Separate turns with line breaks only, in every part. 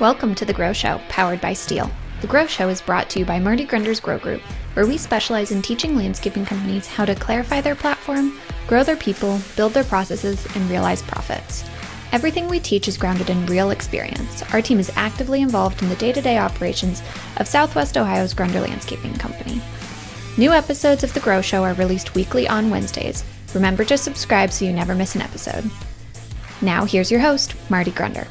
Welcome to The Grow Show, powered by Steel. The Grow Show is brought to you by Marty Grunder's Grow Group, where we specialize in teaching landscaping companies how to clarify their platform, grow their people, build their processes, and realize profits. Everything we teach is grounded in real experience. Our team is actively involved in the day-to-day operations of Southwest Ohio's Grunder Landscaping Company. New episodes of The Grow Show are released weekly on Wednesdays. Remember to subscribe so you never miss an episode. Now here's your host, Marty Grunder.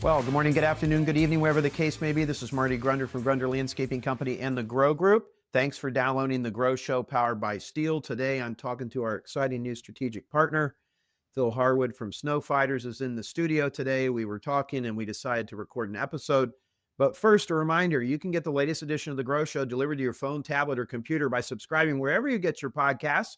Well, good morning, good afternoon, good evening, wherever the case may be. This is Marty Grunder from Grunder Landscaping Company and the Grow Group. Thanks for downloading the Grow Show powered by Steel. Today, I'm talking to our exciting new strategic partner. Phil Harwood from Snow Fighters is in the studio today. We were talking and we decided to record an episode. But first, a reminder, you can get the latest edition of the Grow Show delivered to your phone, tablet, or computer by subscribing wherever you get your podcasts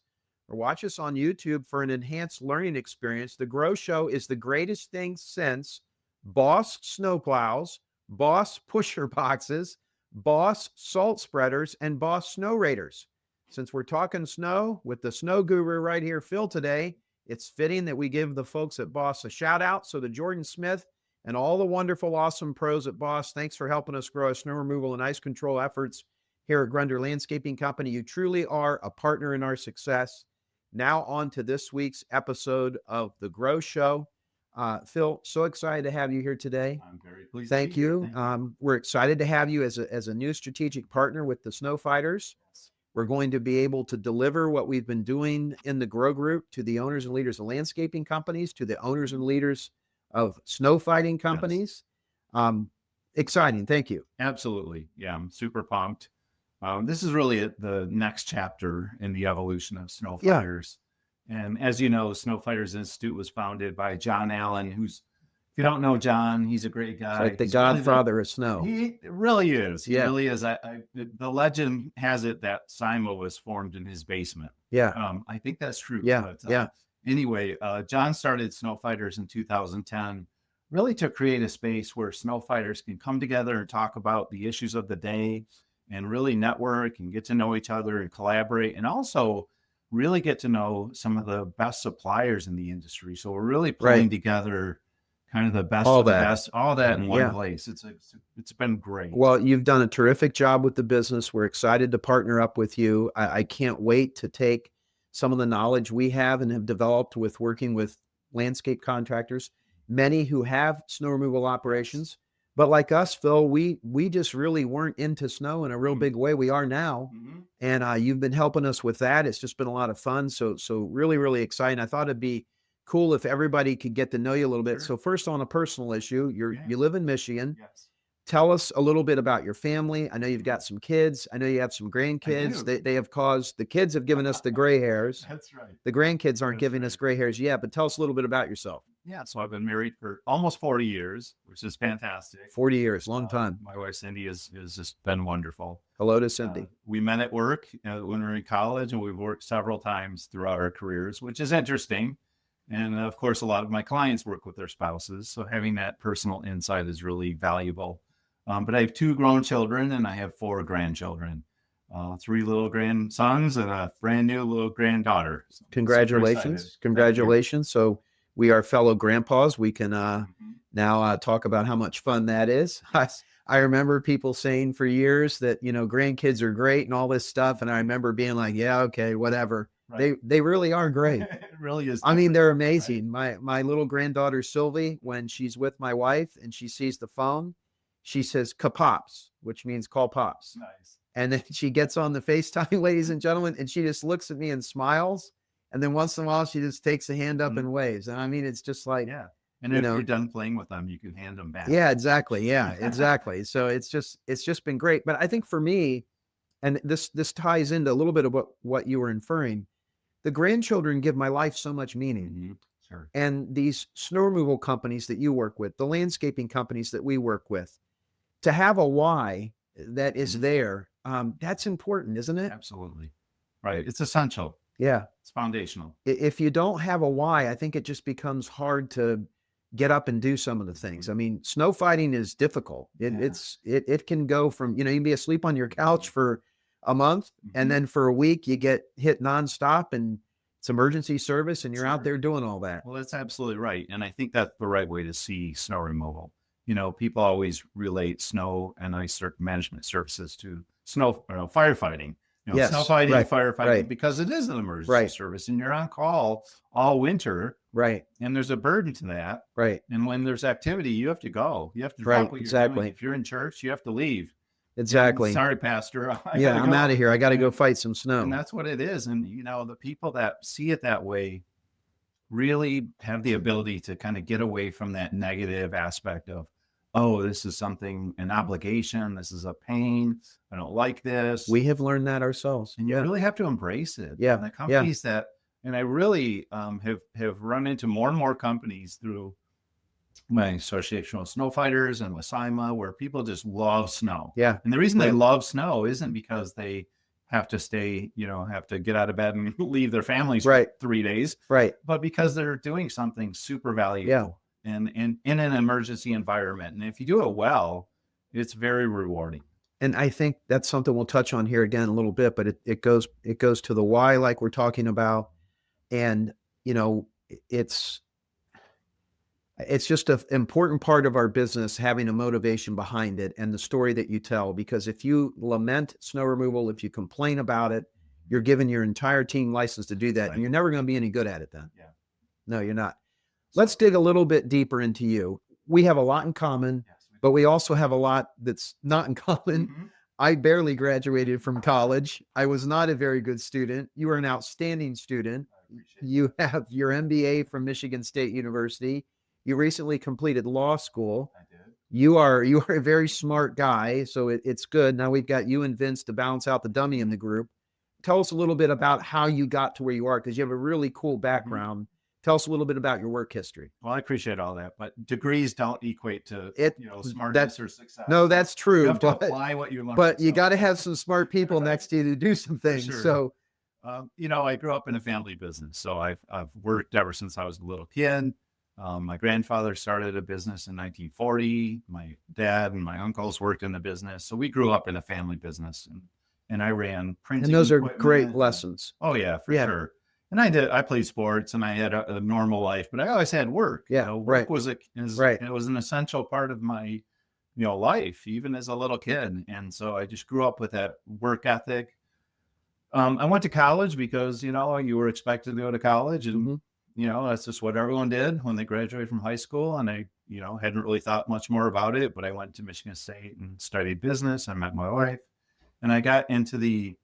or watch us on YouTube for an enhanced learning experience. The Grow Show is the greatest thing since Boss snowplows, Boss pusher boxes, Boss salt spreaders, and Boss snow raiders. Since we're talking snow with the snow guru right here, Phil, today, it's fitting that we give the folks at Boss a shout out. So to Jordan Smith and all the wonderful, awesome pros at Boss, thanks for helping us grow our snow removal and ice control efforts here at Grunder Landscaping Company. You truly are a partner in our success. Now on to this week's episode of The Grow Show. Phil, so excited to have you here today.
I'm very pleased.
Thank you. We're excited to have you as a new strategic partner with the Snow Fighters.
Yes.
We're going to be able to deliver what we've been doing in the Grow Group to the owners and leaders of landscaping companies, to the owners and leaders of snow fighting companies. Yes. Exciting. Thank you.
Absolutely. Yeah, I'm super pumped. This is really the next chapter in the evolution of Snow Fighters. And as you know, Snow Fighters Institute was founded by John Allen, who's, if you don't know John, he's a great guy.
It's like the
He's
godfather of snow.
He really is. He
Yeah.
really is. The legend has it that SIMA was formed in his basement.
Yeah.
I think that's true.
Yeah.
But, anyway, John started Snow Fighters in 2010, really to create a space where snow fighters can come together and talk about the issues of the day and really network and get to know each other and collaborate, and also really get to know some of the best suppliers in the industry. So we're really pulling together kind of the best
All
of the
that.
best, all that in one place. It's been great.
Well, you've done a terrific job with the business. We're excited to partner up with you. I can't wait to take some of the knowledge we have and have developed with working with landscape contractors, many who have snow removal operations. But like us, Phil, we just really weren't into snow in a real big way. We are now.
Mm-hmm.
And you've been helping us with that. It's just been a lot of fun. So really, really exciting. I thought it'd be cool if everybody could get to know you a little bit.
Sure.
So first, on a personal issue, you live in Michigan.
Yes.
Tell us a little bit about your family. I know you've got some kids. I know you have some grandkids. The kids have given us the gray hairs.
That's right.
The grandkids aren't giving us gray hairs yet, but tell us a little bit about yourself.
Yeah. So I've been married for almost 40 years, which is fantastic.
40 years, long time.
My wife, Cindy, has just been wonderful.
Hello to Cindy.
We met at work when we were in college, and we've worked several times throughout our careers, which is interesting. And of course, a lot of my clients work with their spouses. So having that personal insight is really valuable. But I have 2 grown children and I have 4 grandchildren, 3 little grandsons and a brand new little granddaughter. So
Congratulations. Congratulations. So we are fellow grandpas. We can now talk about how much fun that is. I remember people saying for years that, grandkids are great and all this stuff. And I remember being like, yeah, okay, whatever. Right. They really are great.
It really is.
I mean, they're amazing. Right? My little granddaughter, Sylvie, when she's with my wife and she sees the phone, she says, "Ka-pops," which means call pops.
Nice.
And then she gets on the FaceTime, ladies and gentlemen, and she just looks at me and smiles. And then once in a while, she just takes a hand up and waves. And I mean, it's just like,
yeah. And if you're done playing with them, you can hand them back.
Yeah, exactly. Yeah, exactly. So it's just been great. But I think for me, and this ties into a little bit of what you were inferring, the grandchildren give my life so much meaning.
Mm-hmm. Sure.
And these snow removal companies that you work with, the landscaping companies that we work with, to have a why that is there, that's important, isn't it?
Absolutely. Right. It's essential.
Yeah.
It's foundational.
If you don't have a why, I think it just becomes hard to get up and do some of the things. I mean, snow fighting is difficult. It can go from, you can be asleep on your couch for a month and then for a week you get hit nonstop and it's emergency service and you're out there doing all that.
Well, that's absolutely right. And I think that's the right way to see snow removal. people always relate snow and ice management services to snow firefighting.
Yes,
Snow fighting,
right,
firefighting,
right.
because it is an emergency
Right.
service and you're on call all winter.
Right.
And there's a burden to that.
Right.
And when there's activity, you have to go. You have to
Right,
drop what you're
exactly.
doing. If you're in church, you have to leave.
Exactly.
Sorry, Pastor.
Yeah, I'm out of here. I got to go fight some
And
snow.
that's what it is. And, the people that see it that way really have the ability to kind of get away from that negative aspect of, oh, this is something, an obligation. This is a pain. I don't like this.
We have learned that ourselves.
And you really have to embrace it.
Yeah.
And the companies and I really have run into more and more companies through my association with snow fighters and with SIMA, where people just love snow.
Yeah.
And the reason they love snow isn't because they have to stay, have to get out of bed and leave their families for 3 days.
Right.
But because they're doing something super valuable and in an emergency environment. And if you do it well, it's very rewarding.
And I think that's something we'll touch on here again a little bit, but it goes to the why, like we're talking about. And, it's just an important part of our business, having a motivation behind it and the story that you tell. Because if you lament snow removal, if you complain about it, you're giving your entire team license to do that. Right. And you're never going to be any good at it then.
Yeah.
No, you're not. Let's dig a little bit deeper into you. We have a lot in common, but we also have a lot that's not in common.
Mm-hmm.
I barely graduated from college. I was not a very good student. You were an outstanding student. You have your MBA from Michigan State University. You recently completed law school.
I did.
You are a very smart guy, so it's good. Now we've got you and Vince to balance out the dummy in the group. Tell us a little bit about how you got to where you are, because you have a really cool background. Mm-hmm. Tell us a little bit about your work history.
Well, I appreciate all that, but degrees don't equate to smartness or success.
No, that's true.
You have to apply what you learn.
But you got to have some smart people next to you to do some things.
Sure.
So,
I grew up in a family business, so I've worked ever since I was a little kid. My grandfather started a business in 1940. My dad and my uncles worked in the business, so we grew up in a family business, and I ran printing.
And those are great lessons.
Oh yeah, for sure. And I played sports and I had a normal life, but I always had work.
Yeah.
Work was it was an essential part of my, life, even as a little kid. And so I just grew up with that work ethic. I went to college because, you were expected to go to college and, that's just what everyone did when they graduated from high school. And I, hadn't really thought much more about it, but I went to Michigan State and studied business. I met my wife and I got into the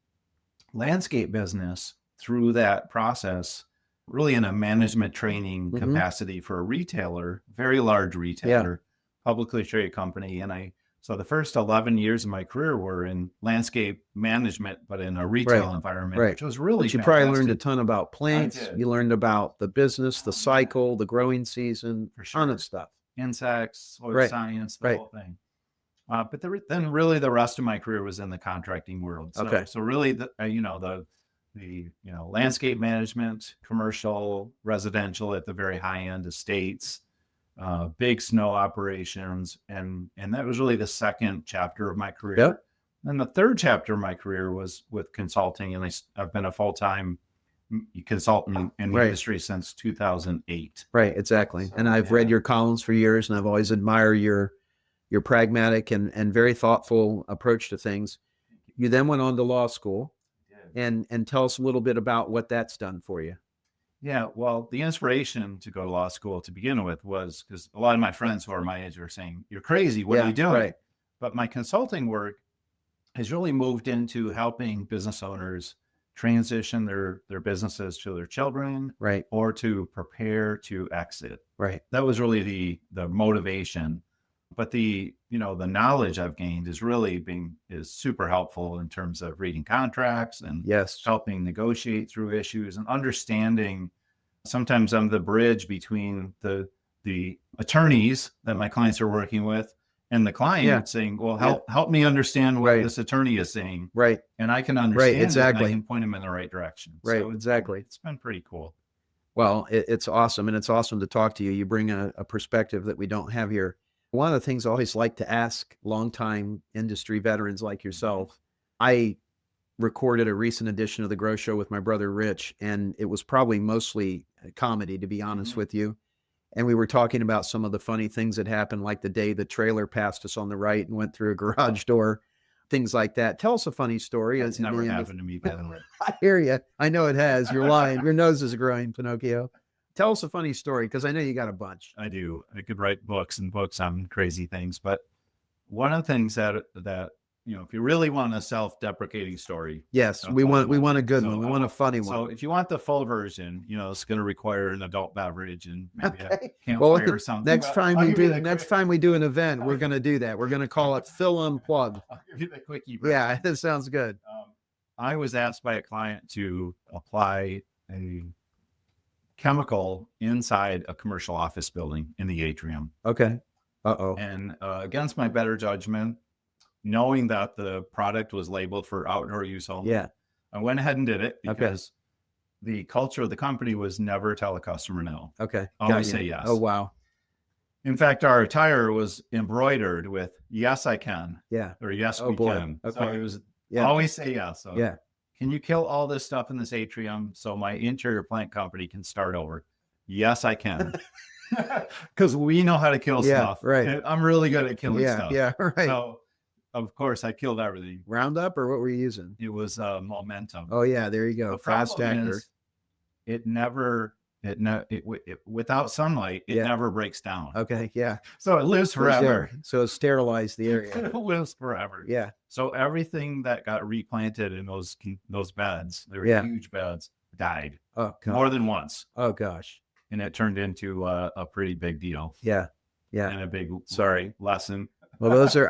landscape business through that process, really in a management training capacity for a retailer, very large retailer, publicly traded company. And so the first 11 years of my career were in landscape management, but in a retail environment, which was really
you probably learned a ton about plants. You learned about the business, the cycle, the growing season, a ton of stuff.
Insects, soil science, the whole thing. But then really the rest of my career was in the contracting world. So really the landscape management, commercial, residential at the very high end, estates, big snow operations. And that was really the second chapter of my career.
Yep.
And the third chapter of my career was with consulting. And I've been a full-time consultant in the industry since 2008.
Right, exactly. And I've read your columns for years, and I've always admired your pragmatic and very thoughtful approach to things. You then went on to law school. And tell us a little bit about what that's done for you.
Yeah, well, the inspiration to go to law school to begin with was because a lot of my friends who are my age were saying, "You're crazy. What are you doing?"
Right.
But my consulting work has really moved into helping business owners transition their businesses to their children, or to prepare to exit.
Right.
That was really the motivation. But the knowledge I've gained is super helpful in terms of reading contracts and helping negotiate through issues and understanding. Sometimes I'm the bridge between the attorneys that my clients are working with and the client saying, well, help me understand what this attorney is saying.
Right.
And I can understand
exactly.
it, and I can point them in the right direction.
Right.
So
exactly.
It's been pretty cool.
Well, it's awesome. And it's awesome to talk to you. You bring a perspective that we don't have here. One of the things I always like to ask longtime industry veterans like yourself, I recorded a recent edition of The Grow Show with my brother, Rich, and it was probably mostly comedy, to be honest with you. And we were talking about some of the funny things that happened, like the day the trailer passed us on the right and went through a garage door, things like that. Tell us a funny story.
It's never happened to me, by the way.
I hear you. I know it has. You're lying. Your nose is growing, Pinocchio. Tell us a funny story, because I know you got a bunch.
I do. I could write books and books on crazy things, but one of the things that if you really want a self-deprecating story,
Yes, we want a good one. We want a funny one.
So if you want the full version, it's going to require an adult beverage and maybe a
Okay.
campfire or something.
Next time we do an event, we're going to do that. We're going to call it Phil Unplugged.
I'll give you the quickie.
Yeah, that sounds good.
I was asked by a client to apply a chemical inside a commercial office building in the atrium.
Okay. Uh-oh.
And against my better judgment, knowing that the product was labeled for outdoor use only,
Yeah.
I went ahead and did it because the culture of the company was never tell a customer no.
Okay.
Always say yes.
Oh, wow.
In fact, our attire was embroidered with "Yes, I can."
Yeah.
Or "Yes,
Oh,
we
boy.
can."
Okay.
So it was
Yeah.
always say yes. So,
Yeah.
can you kill all this stuff in this atrium so my interior plant company can start over? Yes, I can. Because we know how to kill stuff.
Right.
And I'm really good at killing
Yeah.
stuff.
Yeah. Right.
So, of course, I killed everything.
Roundup, or what were you using?
It was momentum.
Oh, yeah. There you go.
The
Fast
problem
actor.
is without sunlight, it never breaks down.
Okay. Yeah.
So it lives forever.
So it sterilized the area.
It lives forever.
Yeah.
So everything that got replanted in those beds, they were huge beds, died
Oh, God.
more than once.
Oh, gosh.
And it turned into a pretty big deal.
Yeah. Yeah.
And a big lesson.
Well, those are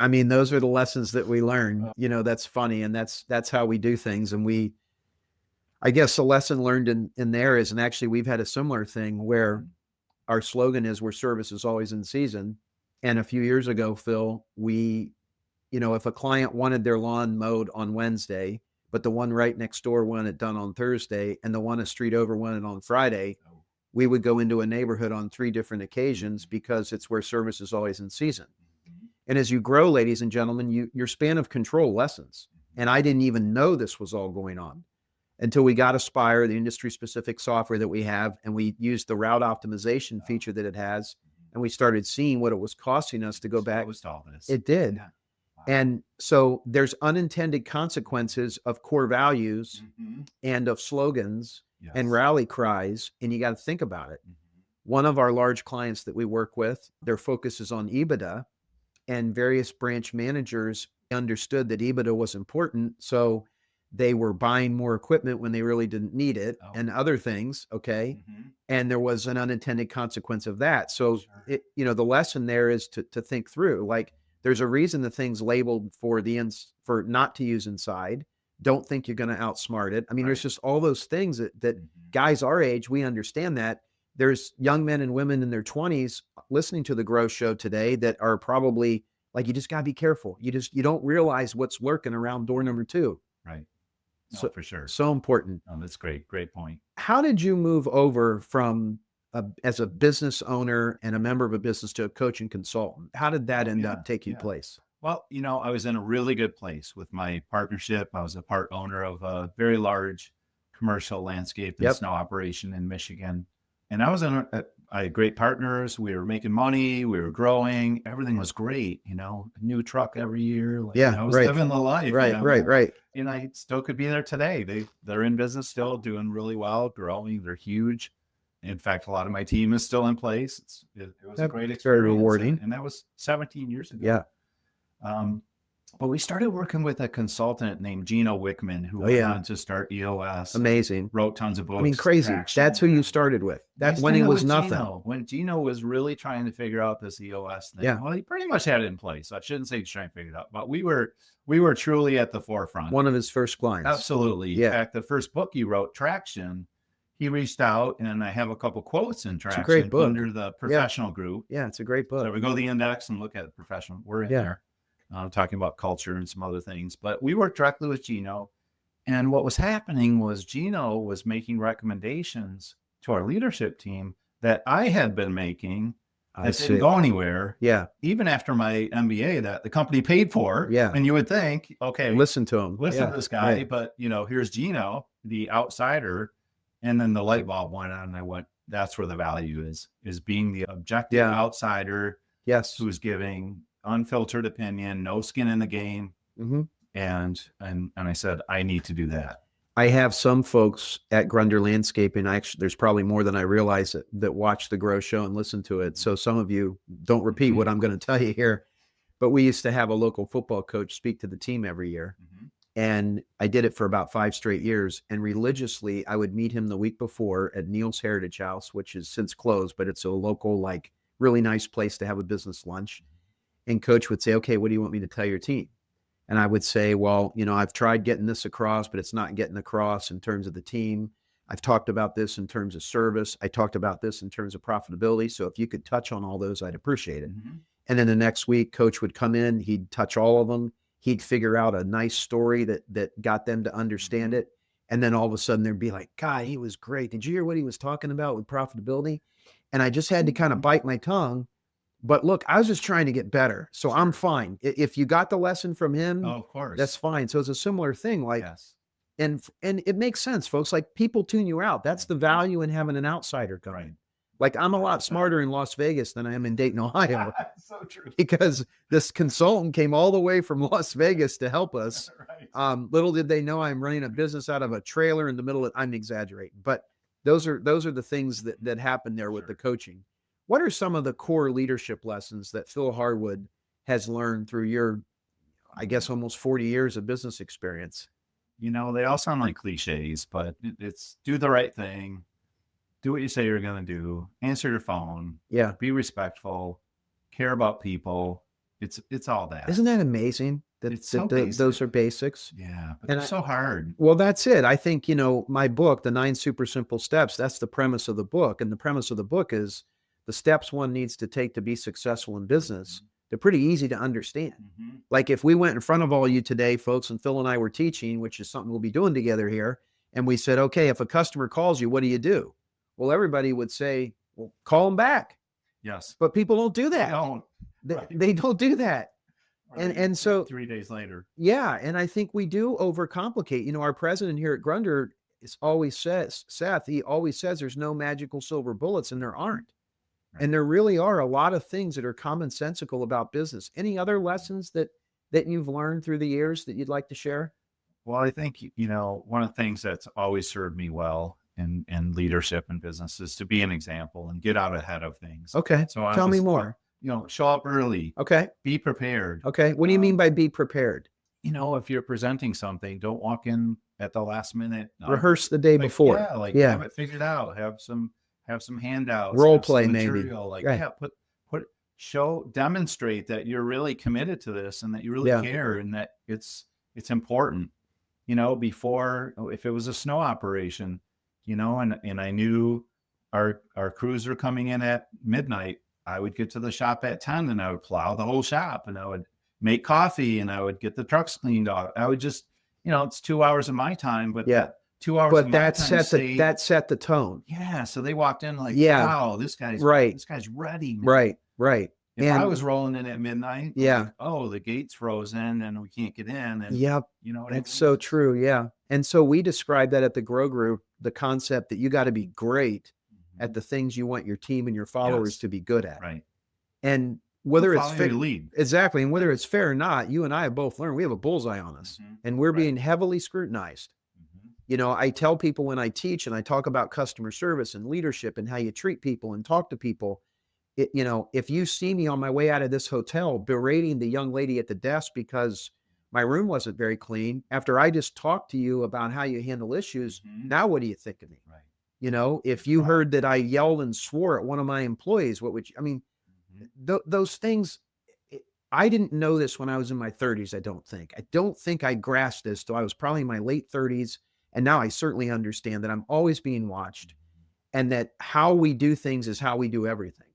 the lessons that we learn. That's funny. And that's how we do things. And I guess the lesson learned in there is, and actually we've had a similar thing where our slogan is, where service is always in season. And a few years ago, Phil, if a client wanted their lawn mowed on Wednesday, but the one right next door wanted it done on Thursday, and the one a street over wanted it on Friday, we would go into a neighborhood on 3 different occasions, because it's where service is always in season. And as you grow, ladies and gentlemen, your span of control lessens. And I didn't even know this was all going on until we got Aspire, the industry-specific software that we have, and we used the route optimization feature that it has, and we started seeing what it was costing us to go back. It did.
Yeah. Wow.
And so there's unintended consequences of core values and of slogans and rally cries, and you got to think about it. One of our large clients that we work with, their focus is on EBITDA, and various branch managers understood that EBITDA was important. So they were buying more equipment when they really didn't need it, and other things. Okay. And there was an unintended consequence of that. So the lesson there is to think through, like, there's a reason the thing's labeled for not to use inside. Don't think you're going to outsmart it. I mean, there's just all those things that guys our age, we understand that. There's young men and women in their 20s listening to the Grow Show today that are probably like, you just got to be careful. You don't realize what's lurking around door number 2.
Right. No,
So
for sure.
So important.
That's great. Great point.
How did you move over from as a business owner and a member of a business to a coach and consultant? How did that end up taking place?
Well, I was in a really good place with my partnership. I was a part owner of a very large commercial landscape and snow operation in Michigan. And I was I had great partners. We were making money. We were growing. Everything was great. A new truck every year. I was living the life.
Right.
And I still could be there today. They're in business still, doing really well, growing. They're huge. In fact, a lot of my team is still in place. It was a great experience.
Very rewarding.
And that was 17 years ago.
Yeah.
But we started working with a consultant named Gino Wickman, who went on to start EOS.
Amazing.
Wrote tons of books.
I mean, crazy. That's who you started with. That's when it was nothing.
When Gino was really trying to figure out this EOS thing. Yeah. Well, he pretty much had it in place. So I shouldn't say he's trying to figure it out, but we were truly at the forefront.
One of his first clients.
Absolutely.
Yeah.
In fact, the first book he wrote, Traction, he reached out, and I have a couple quotes in Traction.
It's a great book.
Under the professional group.
Yeah, it's a great book.
So we go to the index and look at the professional. We're in there. Talking about culture and some other things, but we worked directly with Gino. And what was happening was Gino was making recommendations to our leadership team that I had been making that didn't go anywhere.
Yeah.
Even after my MBA that the company paid for.
Yeah.
And you would think, okay,
listen to him.
Listen to this guy. Right. But here's Gino, the outsider. And then the light bulb went on and I went, that's where the value is being the objective outsider.
Yes.
Who's giving unfiltered opinion, no skin in the game.
Mm-hmm.
And I said, I need to do that.
I have some folks at Grunder Landscaping. There's probably more than I realize that watch the Grow Show and listen to it. So some of you don't repeat what I'm going to tell you here, but we used to have a local football coach speak to the team every year. Mm-hmm. And I did it for about 5 straight years. And religiously, I would meet him the week before at Neil's Heritage House, which has since closed, but it's a local, like, really nice place to have a business lunch. And coach would say, okay, what do you want me to tell your team? And I would say, well, I've tried getting this across, but it's not getting across in terms of the team. I've talked about this in terms of service. I talked about this in terms of profitability. So if you could touch on all those, I'd appreciate it. Mm-hmm. And then the next week, coach would come in, he'd touch all of them. He'd figure out a nice story that got them to understand it. And then all of a sudden they'd be like, God, he was great. Did you hear what he was talking about with profitability? And I just had to kind of bite my tongue. But look, I was just trying to get better. So I'm fine. If you got the lesson from him,
of course,
that's fine. So it's a similar thing. Like,
yes.
And it makes sense, folks. Like, people tune you out. That's the value in having an outsider come in. Like, I'm a lot smarter in Las Vegas than I am in Dayton, Ohio.
So true.
Because this consultant came all the way from Las Vegas to help us. Right. Little did they know I'm running a business out of a trailer in the middle of, I'm exaggerating, but those are the things that happen there with the coaching. What are some of the core leadership lessons that Phil Harwood has learned through your, I guess, almost 40 years of business experience?
They all sound like cliches, but it's do the right thing, do what you say you're going to do, answer your phone, be respectful, care about people. It's all that.
Isn't that amazing? Those are basics.
Yeah, but it's so hard.
Well, that's it. I think, my book, The 9 Super Simple Steps, that's the premise of the book. And the premise of the book is the steps one needs to take to be successful in business. Mm-hmm. They're pretty easy to understand. Mm-hmm. Like, if we went in front of all you today, folks, and Phil and I were teaching, which is something we'll be doing together here, and we said, okay, if a customer calls you, what do you do? Well, everybody would say, well, call them back.
Yes.
But people don't do that. They don't do that. Right. And so
3 days later.
Yeah. And I think we do overcomplicate. Our president here at Grunder always says, Seth, he always says there's no magical silver bullets, and there aren't. Right. And there really are a lot of things that are commonsensical about business. Any other lessons that you've learned through the years that you'd like to share?
Well, I think, one of the things that's always served me well in leadership and business is to be an example and get out ahead of things.
Okay. So tell me more.
Show up early.
Okay.
Be prepared.
Okay. What do you mean by be prepared?
If you're presenting something, don't walk in at the last minute.
Rehearse the day before.
Have it figured out. Have some handouts.
Role play, maybe.
Demonstrate that you're really committed to this and that you really care and that it's important. Before, if it was a snow operation, and I knew our crews were coming in at midnight, I would get to the shop at 10 and I would plow the whole shop and I would make coffee and I would get the trucks cleaned off. I would just, it's 2 hours of my time, but 2 hours.
But that set the tone.
Yeah. So they walked in like, wow, this guy's ready.
Man. Right.
If I was rolling in at midnight, the gate's frozen and we can't get in. And
that's so true. Yeah. And so we describe that at the Grow Group, the concept that you got to be great at the things you want your team and your followers to be good at.
Right.
And whether it's fair,
lead.
Exactly. And whether it's fair or not, you and I have both learned we have a bullseye on us and we're being heavily scrutinized. Mm-hmm. I tell people when I teach and I talk about customer service and leadership and how you treat people and talk to people, if you see me on my way out of this hotel berating the young lady at the desk because my room wasn't very clean, after I just talked to you about how you handle issues, now what do you think of me? Right. If you heard that I yelled and swore at one of my employees, what would you, those things, I didn't know this when I was in my 30s. I don't think I grasped this till I was probably in my late 30s. And now I certainly understand that I'm always being watched and that how we do things is how we do everything.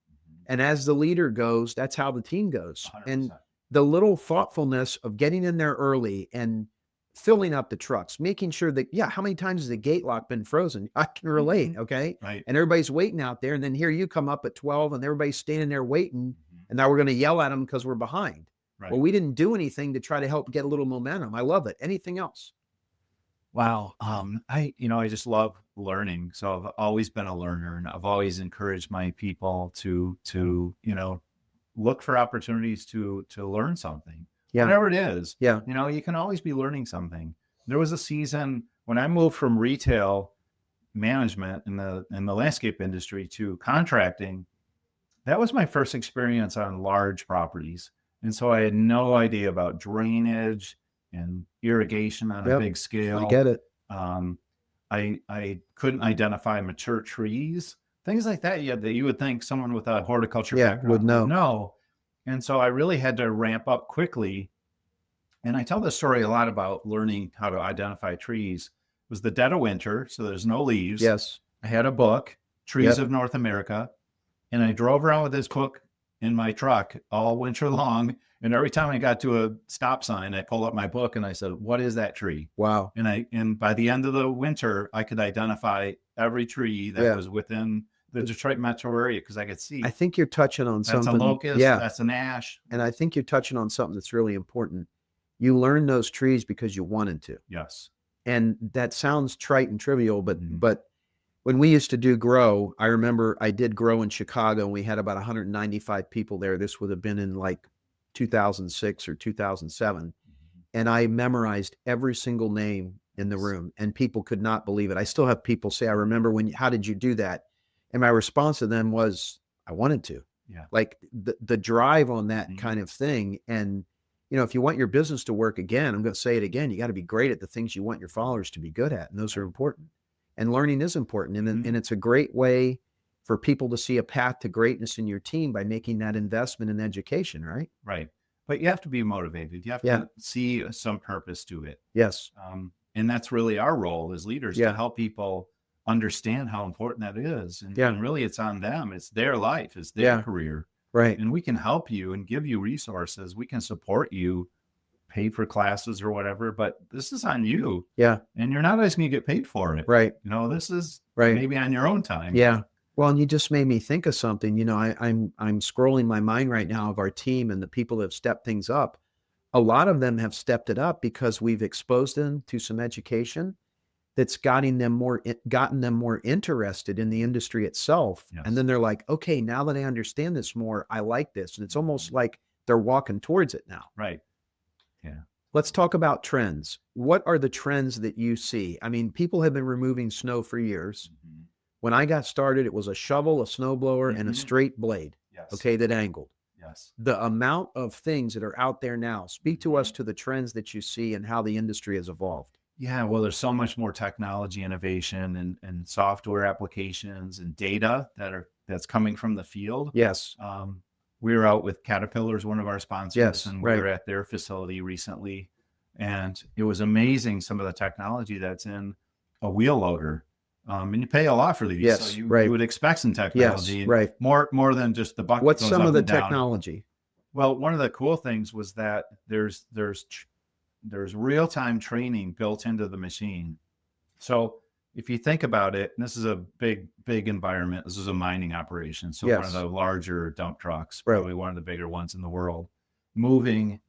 And as the leader goes, that's how the team goes. 100%. And the little thoughtfulness of getting in there early and filling up the trucks, making sure that, how many times has the gate lock been frozen? I can relate. Okay.
Right.
And everybody's waiting out there. And then here you come up at 12 and everybody's standing there waiting. And now we're going to yell at them because we're behind. Right. Well, we didn't do anything to try to help get a little momentum. I love it. Anything else?
Wow. I just love learning. So I've always been a learner, and I've always encouraged my people to look for opportunities to learn something,
Yeah.
whatever it is.
Yeah.
You can always be learning something. There was a season when I moved from retail management in the landscape industry to contracting. That was my first experience on large properties. And so I had no idea about drainage and irrigation on a big scale.
I get it.
I couldn't identify mature trees, things like that. Yeah, that you would think someone with a horticulture background
would know.
And so I really had to ramp up quickly. And I tell this story a lot about learning how to identify trees. It was the dead of winter, so there's no leaves.
Yes.
I had a book, Trees of North America, and I drove around with this book in my truck all winter long. And every time I got to a stop sign, I pulled up my book and I said, "What is that tree?"
Wow.
And by the end of the winter, I could identify every tree that was within the Detroit metro area because I could see.
I think you're touching on something.
That's a locust.
Yeah.
That's an ash.
And I think you're touching on something that's really important. You learn those trees because you wanted to.
Yes.
And that sounds trite and trivial, but when we used to do grow, I remember I did grow in Chicago and we had about 195 people there. This would have been in like 2006 or 2007. And I memorized every single name in the room and people could not believe it. I still have people say, "I remember how did you do that?" And my response to them was, "I wanted to."
Yeah.
Like the drive on that kind of thing. And if you want your business to work again, I'm going to say it again, you got to be great at the things you want your followers to be good at. And those are important. And learning is important. And it's a great way for people to see a path to greatness in your team by making that investment in education, right?
Right. But you have to be motivated. You have to see some purpose to it.
Yes.
And that's really our role as leaders to help people understand how important that is. And really it's on them. It's their life. It's their career.
Right.
And we can help you and give you resources. We can support you, pay for classes or whatever, but this is on you.
Yeah.
And you're not always going to get paid for it.
Right.
This is maybe on your own time.
Yeah. Well, and you just made me think of something. I'm scrolling my mind right now of our team and the people that have stepped things up. A lot of them have stepped it up because we've exposed them to some education that's gotten them more interested in the industry itself.
Yes.
And then they're like, okay, now that I understand this more, I like this. And it's almost like they're walking towards it now.
Right. Yeah.
Let's talk about trends. What are the trends that you see? I mean, people have been removing snow for years. When I got started, it was a shovel, a snowblower, and a straight blade.
Yes.
Okay, that angled.
Yes.
The amount of things that are out there now, speak to us to the trends that you see and how the industry has evolved.
Yeah, well, there's so much more technology innovation and software applications and data that's coming from the field.
Yes.
We were out with Caterpillar, one of our sponsors,
Yes,
and we were at their facility recently. And it was amazing some of the technology that's in a wheel loader. And you pay a lot for these.
Yes,
so you would expect some technology.
Yes, right.
More than just the bucket.
What's
goes
some
up
of the
and down.
technology?
Well, one of the cool things was that there's real-time training built into the machine. So if you think about it, and this is a big environment. This is a mining operation. So one of the larger dump trucks, probably one of the bigger ones in the world, moving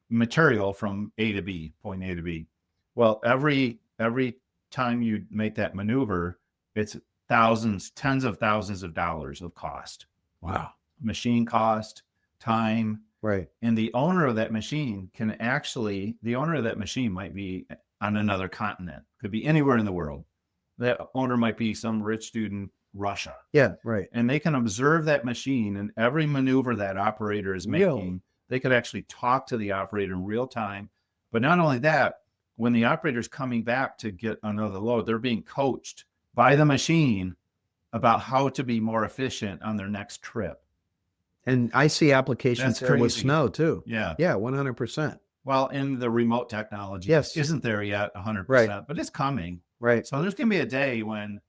material from A to B, point A to B. Well, every time you make that maneuver, it's tens of thousands of dollars of cost.
Wow.
Machine cost, time.
Right.
And the owner of that machine might be on another continent, could be anywhere in the world. That owner might be some rich dude in Russia.
Yeah, right.
And they can observe that machine and every maneuver that operator is making. They could actually talk to the operator in real time. But not only that, when the operator's coming back to get another load, they're being coached by the machine about how to be more efficient on their next trip.
And I see applications there with snow too.
Yeah.
Yeah, 100%.
Well, in the remote technology isn't there yet 100%, but it's coming.
Right.
So there's going to be a day when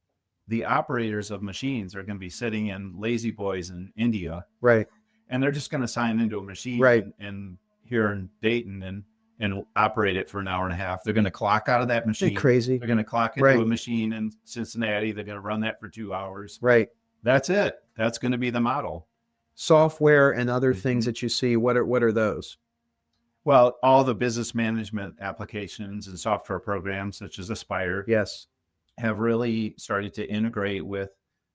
the operators of machines are going to be sitting in lazy boys in India.
Right.
And they're just going to sign into a machine and here in Dayton and operate it for an hour and a half. They're going to clock out of that machine.
Isn't that crazy?
They're going to clock into a machine in Cincinnati. They're going to run that for 2 hours.
Right.
That's it. That's going to be the model.
Software and other things that you see, what are those?
Well, all the business management applications and software programs such as Aspire.
Yes.
have really started to integrate with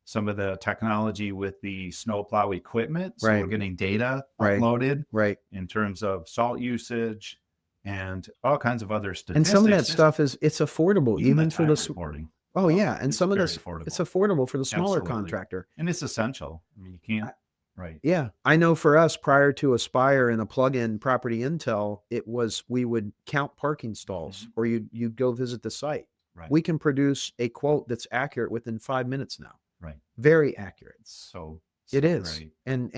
some of the technology with the snowplow equipment. So
Right.
we're getting data
Right.
uploaded
Right.
in terms of salt usage and all kinds of other
And some of that
statistics.
stuff it's affordable
Even the
even for
time
the
reporting.
oh yeah, and
It's
some of
very
this it's
affordable.
affordable for the smaller
Absolutely.
contractor.
And it's essential. I mean, you can't,
I-
right.
Yeah, I know for us prior to Aspire and a plug-in property intel, it was we would count parking stalls or you'd go visit the site.
Right.
We can produce a quote that's accurate within 5 minutes now.
Right.
Very accurate.
So
It is.
great.
And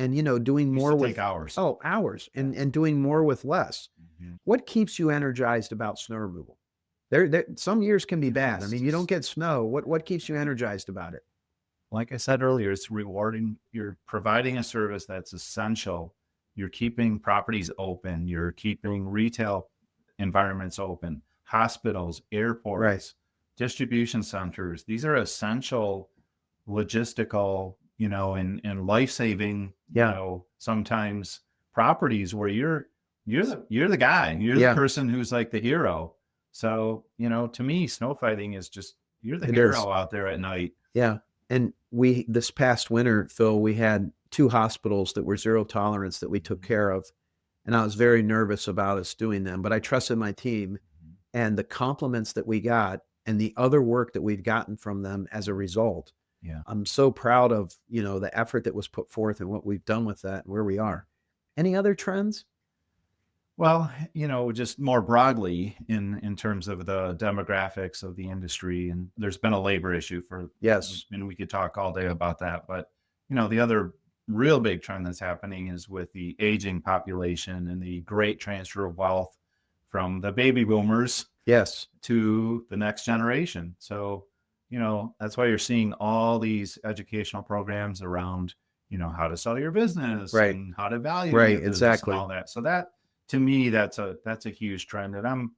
doing
Used
more
to
with
take hours.
hours and doing more with less.
Mhm.
What keeps you energized about snow removal? There some years can be bad. I mean, you don't get snow. What keeps you energized about it?
Like I said earlier, it's rewarding. You're providing a service that's essential. You're keeping properties open. You're keeping retail environments open, hospitals, airports, distribution centers. These are essential logistical, and life-saving,
Yeah.
sometimes properties where you're the guy, you're
Yeah.
the person who's like the hero. So, to me, snow fighting is just, you're the
It
hero
is.
out there at night.
Yeah. And this past winter, Phil, we had 2 hospitals that were zero tolerance that we took care of. And I was very nervous about us doing them, but I trusted my team and the compliments that we got and the other work that we've gotten from them as a result.
Yeah.
I'm so proud of, the effort that was put forth and what we've done with that and where we are. Any other trends?
Well, just more broadly in terms of the demographics of the industry, and there's been a labor issue
Yes.
and we could talk all day about that. But, the other real big trend that's happening is with the aging population and the great transfer of wealth from the baby boomers
Yes.
to the next generation. So, that's why you're seeing all these educational programs around, how to sell your business
Right.
and how to value
Right,
your business
exactly.
and all that. So that, to me, that's a huge trend. And I'm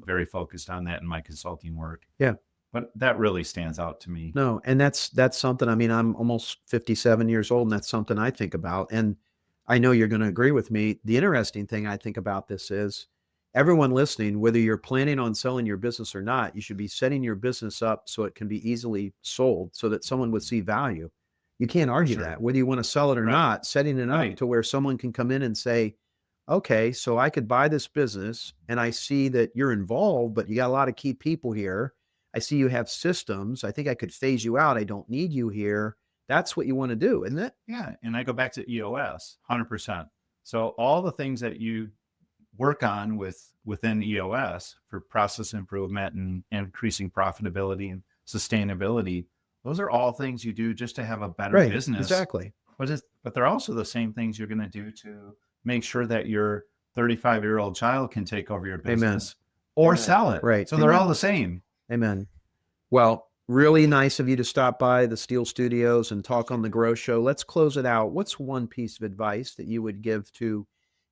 very focused on that in my consulting work.
Yeah.
But that really stands out to me.
No, and that's something. I mean, I'm almost 57 years old, and that's something I think about. And I know you're going to agree with me. The interesting thing I think about this is everyone listening, whether you're planning on selling your business or not, you should be setting your business up so it can be easily sold so that someone would see value. You can't argue
Sure.
that, whether you want to sell it or
Right.
not, setting it up
Right.
to where someone can come in and say, okay, so I could buy this business and I see that you're involved, but you got a lot of key people here. I see you have systems. I think I could phase you out. I don't need you here. That's what you want to do, isn't it?
Yeah. And I go back to EOS 100%. So all the things that you work on within EOS for process improvement and increasing profitability and sustainability, those are all things you do just to have a better
Right.
business.
Exactly.
But they're also the same things you're going to do to make sure that your 35-year-old child can take over your business or
Amen.
sell it.
Right.
So they're
Amen.
all the same.
Amen. Well, really nice of you to stop by the Steel Studios and talk on the Grow Show. Let's close it out. What's one piece of advice that you would give to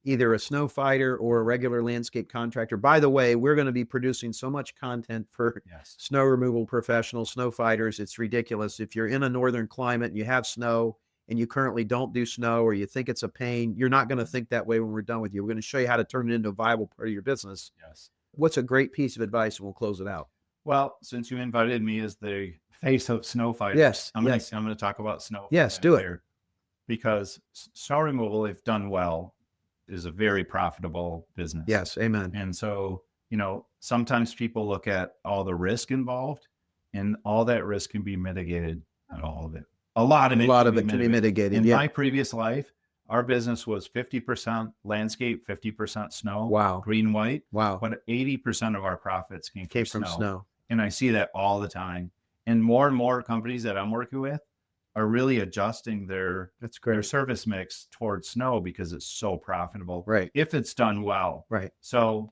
either a snow fighter or a regular landscape contractor? By the way, we're going to be producing so much content for
Yes.
snow removal professionals, snow fighters. It's ridiculous. If you're in a northern climate and you have snow and you currently don't do snow or you think it's a pain, you're not going to think that way when we're done with you. We're going to show you how to turn it into a viable part of your business.
Yes.
What's a great piece of advice? And we'll close it out.
Well, since you invited me as the face of snow fighters,
Yes.
I'm going
Yes.
to talk about snow.
Yes, do it.
here. Because snow removal, if done well, is a very profitable business.
Yes. Amen.
And so, sometimes people look at all the risk involved, and all that risk can be mitigated. Not all of it. A lot of it
can be mitigated.
In
Yeah.
my previous life, our business was 50% landscape, 50% snow.
Wow.
Green, white.
Wow.
But 80% of our profits came
From snow.
And I see that all the time. And more companies that I'm working with are really adjusting their
That's great.
service mix towards snow because it's so profitable.
Right.
If it's done well.
Right.
So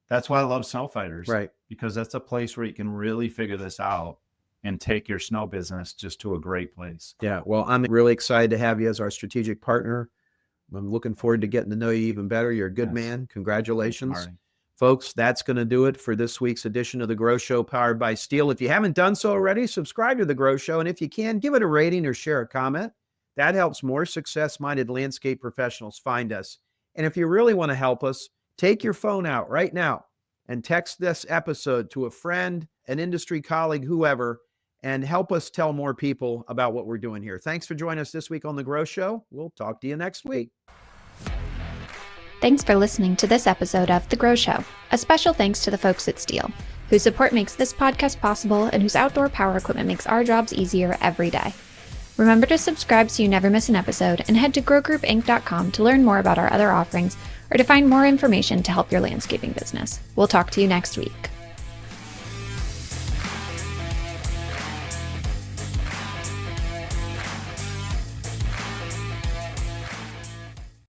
that's why I love snow fighters.
Right.
Because that's a place where you can really figure this out and take your snow business just to a great place.
Yeah. Well, I'm really excited to have you as our strategic partner. I'm looking forward to getting to know you even better. You're a good
Yes.
man. Congratulations.
Marty.
Folks, that's going to do it for this week's edition of The Grow Show powered by Steel. If you haven't done so already, subscribe to The Grow Show. And if you can, give it a rating or share a comment. That helps more success-minded landscape professionals find us. And if you really want to help us, take your phone out right now and text this episode to a friend, an industry colleague, whoever, and help us tell more people about what we're doing here. Thanks for joining us this week on The Grow Show. We'll talk to you next week.
Thanks for listening to this episode of The Grow Show. A special thanks to the folks at Stihl, whose support makes this podcast possible and whose outdoor power equipment makes our jobs easier every day. Remember to subscribe so you never miss an episode, and head to growgroupinc.com to learn more about our other offerings or to find more information to help your landscaping business. We'll talk to you next week.